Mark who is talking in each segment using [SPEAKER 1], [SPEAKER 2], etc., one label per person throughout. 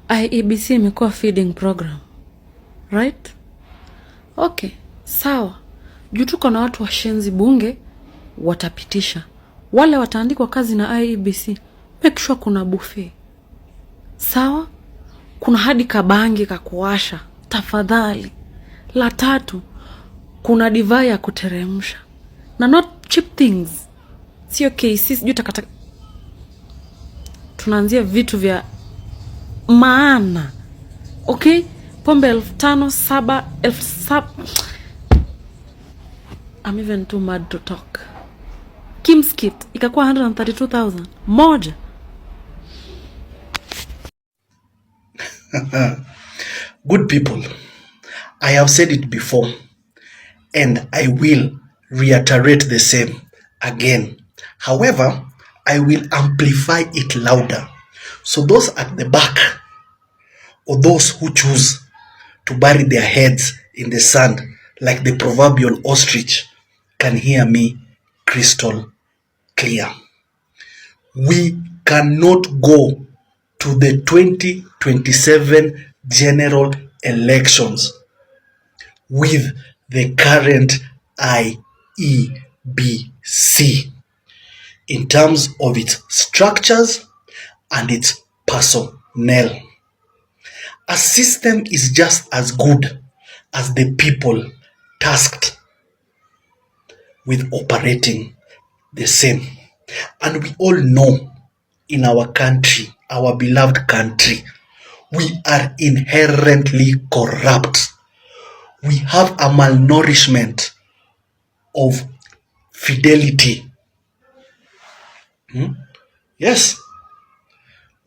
[SPEAKER 1] Iebc imekuwa feeding program, right? Okay, sawa. Juu tuko na watu washenzi bunge, watapitisha. Wale wataandikwa kazi na Iebc, make sure kuna buffet. Sawa? Kuna hadi kabangi kakuwasha, tafadhali. La tatu, kuna divai ya kuteremsha. Na not cheap things. Sio cases, juu takata. Tunaanzia vitu vya maana. Okay? Pombe 5,000, 7,000. I'm even too mad to talk. Kim's kit ikakuwa 132,000 moja.
[SPEAKER 2] Good people, I have said it before and I will reiterate the same again. However, I will amplify it louder. So those at the back or those who choose to bury their heads in the sand like the proverbial ostrich can hear me crystal clear. We cannot go to the 2027 general elections with the current IEBC in terms of its structures and its personnel. A system is just as good as the people tasked with operating the same. And we all know in our country, our beloved country, we are inherently corrupt. We have a malnourishment of fidelity. Yes,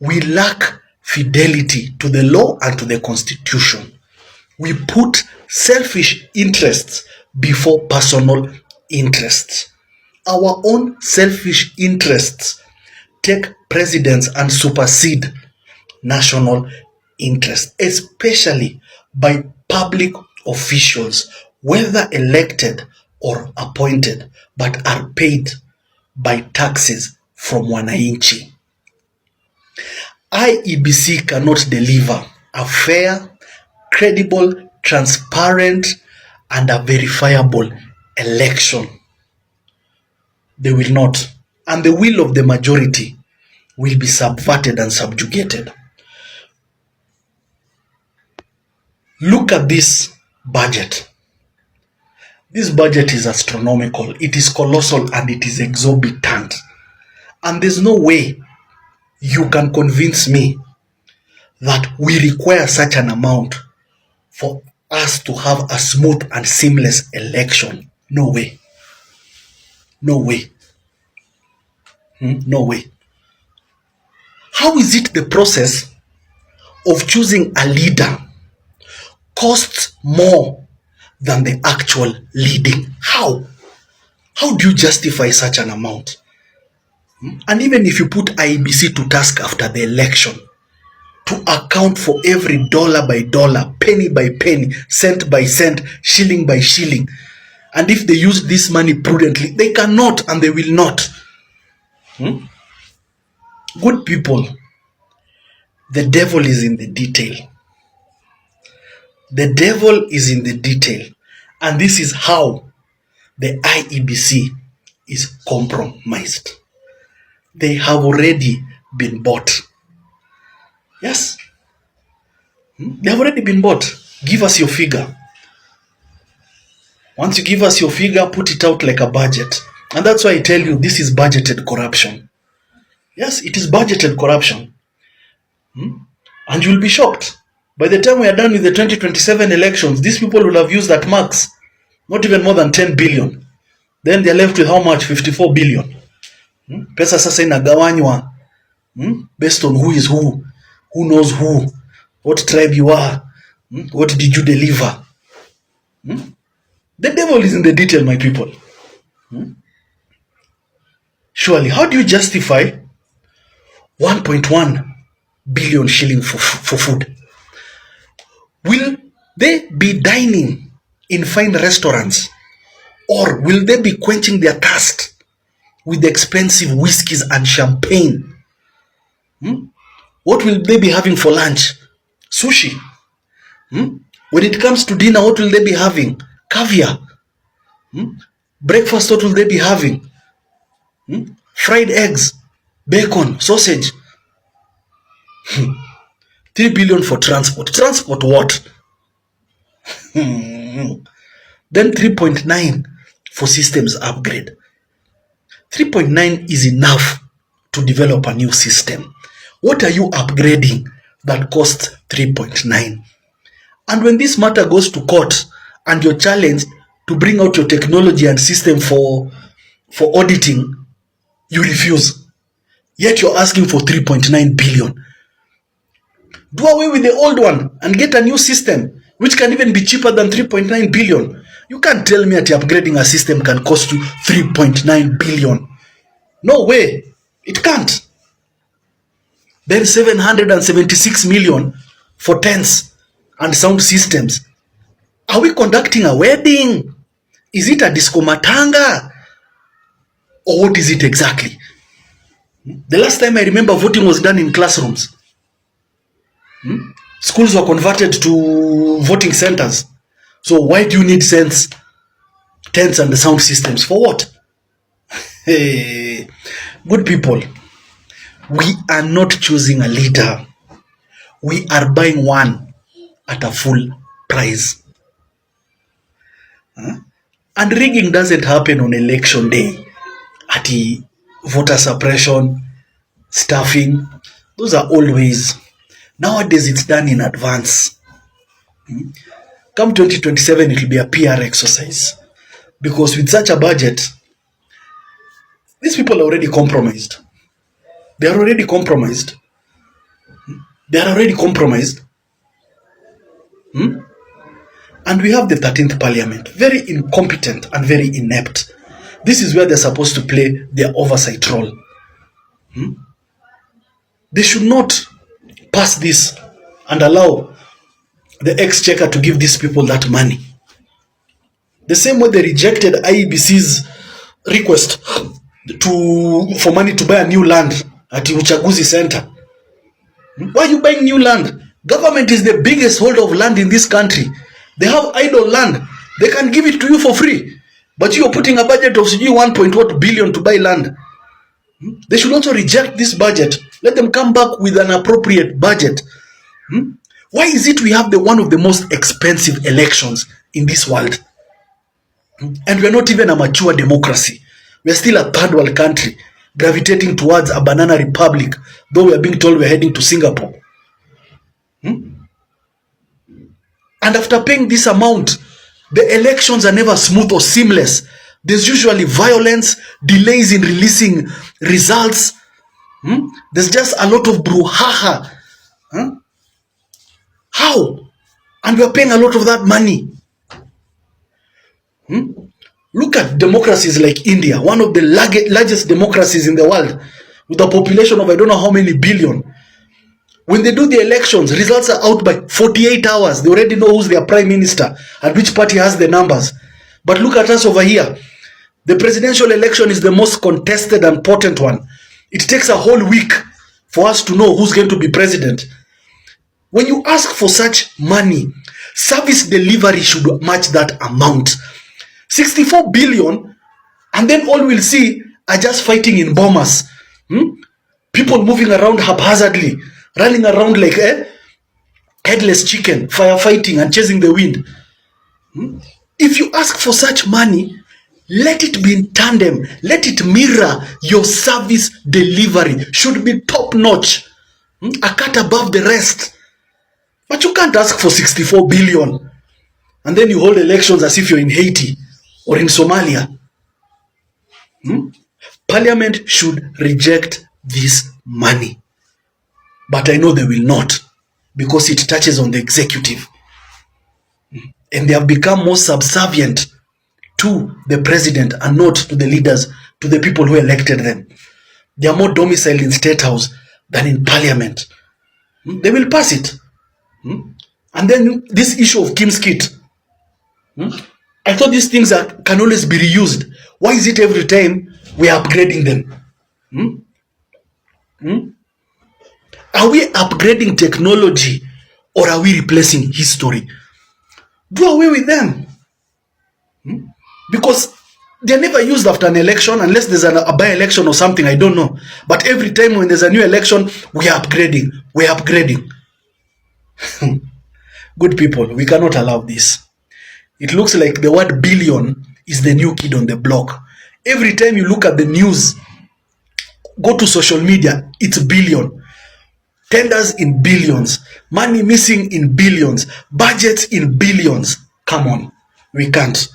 [SPEAKER 2] we lack fidelity to the law and to the constitution. We put selfish interests before personal interests. Our own selfish interests take precedence and supersede national interest, especially by public officials, whether elected or appointed, but are paid by taxes from wananchi. Iebc cannot deliver a fair, credible, transparent, and a verifiable election. They will not. And the will of the majority will be subverted and subjugated. Look at this budget. This budget is astronomical. It is colossal and it is exorbitant. And there's no way you can convince me that we require such an amount for us to have a smooth and seamless election. No way. No way. No way. How is it the process of choosing a leader costs more than the actual leading? How? How do you justify such an amount? And even if you put Iebc to task after the election to account for every dollar by dollar, penny by penny, cent by cent, shilling by shilling, and if they use this money prudently, they cannot and they will not. Good people, the devil is in the detail. The devil is in the detail. And this is how the Iebc is compromised. They have already been bought. Yes. They have already been bought. Give us your figure. Once you give us your figure, put it out like a budget. And that's why I tell you, this is budgeted corruption. Yes, it is budgeted corruption. And you'll be shocked. By the time we are done with the 2027 elections, these people will have used that max. Not even more than 10 billion. Then they're left with how much? 54 billion. Pesa sasa inagawanywa based on who is who knows who, what tribe you are, what did you deliver. The devil is in the detail, my people. Surely, how do you justify 1.1 billion shilling for food? Will they be dining in fine restaurants, or will they be quenching their thirst with expensive whiskeys and champagne? What will they be having for lunch? Sushi. When it comes to dinner, what will they be having? Caviar. Breakfast, what will they be having? Fried eggs, bacon, sausage. 3 billion for transport. Transport what? Then 3.9 for systems upgrade. 3.9 is enough to develop a new system. What are you upgrading that costs 3.9? And when this matter goes to court and you're challenged to bring out your technology and system for auditing, you refuse. Yet you're asking for 3.9 billion. Do away with the old one and get a new system which can even be cheaper than 3.9 billion. You can't tell me that upgrading a system can cost you 3.9 billion. No way. It can't. Then 776 million for tents and sound systems. Are we conducting a wedding? Is it a disco matanga? Or what is it exactly? The last time I remember voting was done in classrooms. Schools were converted to voting centers. So why do you need tents and the sound systems? For what? Hey, good people, we are not choosing a leader. We are buying one at a full price. And rigging doesn't happen on election day. At the voter suppression, staffing, those are old ways. Nowadays, it's done in advance. Come 2027, it will be a PR exercise. Because with such a budget, these people are already compromised. They are already compromised. They are already compromised. And we have the 13th Parliament, very incompetent and very inept. This is where they're supposed to play their oversight role. They should not pass this and allow the exchequer to give these people that money. The same way they rejected Iebc's request for money to buy a new land at Uchaguzi Center. Why are you buying new land? Government is the biggest holder of land in this country. They have idle land. They can give it to you for free. But you are putting a budget of 1.1 billion to buy land. They should also reject this budget. Let them come back with an appropriate budget. Why is it we have one of the most expensive elections in this world? And we're not even a mature democracy. We're still a third world country, gravitating towards a banana republic, though we are being told we're heading to Singapore. And after paying this amount, the elections are never smooth or seamless. There's usually violence, delays in releasing results. There's just a lot of brouhaha. How? And we're paying a lot of that money. Look at democracies like India, one of the largest democracies in the world, with a population of I don't know how many billion. When they do the elections, results are out by 48 hours. They already know who's their prime minister and which party has the numbers. But look at us over here. The presidential election is the most contested and potent one. It takes a whole week for us to know who's going to be president. When you ask for such money, service delivery should match that amount. 64 billion, and then all we'll see are just fighting in bombers. People moving around haphazardly, running around like headless chicken, firefighting and chasing the wind. If you ask for such money, let it be in tandem. Let it mirror your service delivery. Should be top notch, a cut above the rest. But you can't ask for 64 billion and then you hold elections as if you're in Haiti or in Somalia. Parliament should reject this money. But I know they will not, because it touches on the executive. And they have become more subservient to the president and not to the leaders, to the people who elected them. They are more domiciled in State House than in Parliament. They will pass it. And then this issue of Kim's kit. I thought these things can always be reused. Why is it every time we are upgrading them? Are we upgrading technology or are we replacing history? Do away with them. Because they're never used after an election unless there's a by-election or something, I don't know. But every time when there's a new election, we are upgrading. We're upgrading. Good people, we cannot allow this. It looks like the word billion is the new kid on the block. Every time you look at the news, go to social media, it's billion. Tenders in billions. Money missing in billions. Budgets in billions. Come on, we can't.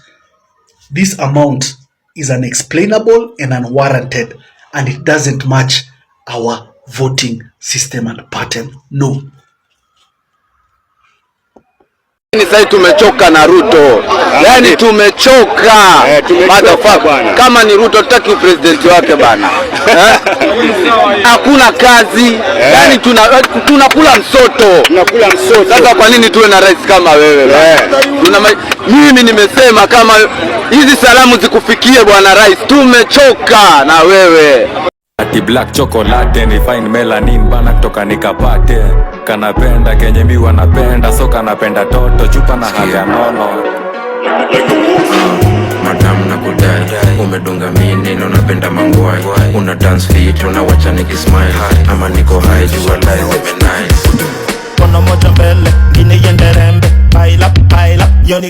[SPEAKER 2] This amount is unexplainable and unwarranted, and it doesn't match our voting system and pattern. No.
[SPEAKER 3] Sasa tumechoka na Ruto. Yaani tumechoka. Motherfucker. Kama ni Ruto tutaki president wake bana. Hakuna kazi. Yaani tunakula msoto. Tunakula msoto. Sasa kwa nini tuwe na rais kama wewe bana? Mimi nimesema kama hizi salamu zikufikie bwana rais, tumechoka na wewe.
[SPEAKER 4] Ati black chocolate ni fine melanin bana kutoka nikapate. Kanapenda kenye mi wanapenda, so kanapenda toto chupa na haga nono.
[SPEAKER 5] Madam na kudai, umedunga mini na unapenda mangwai. Una dance fit, unawacha nikismile. Ama niko high, jua life ibe nice.
[SPEAKER 6] Kono moja mbele, ngine yende rembe. Pile up, yoni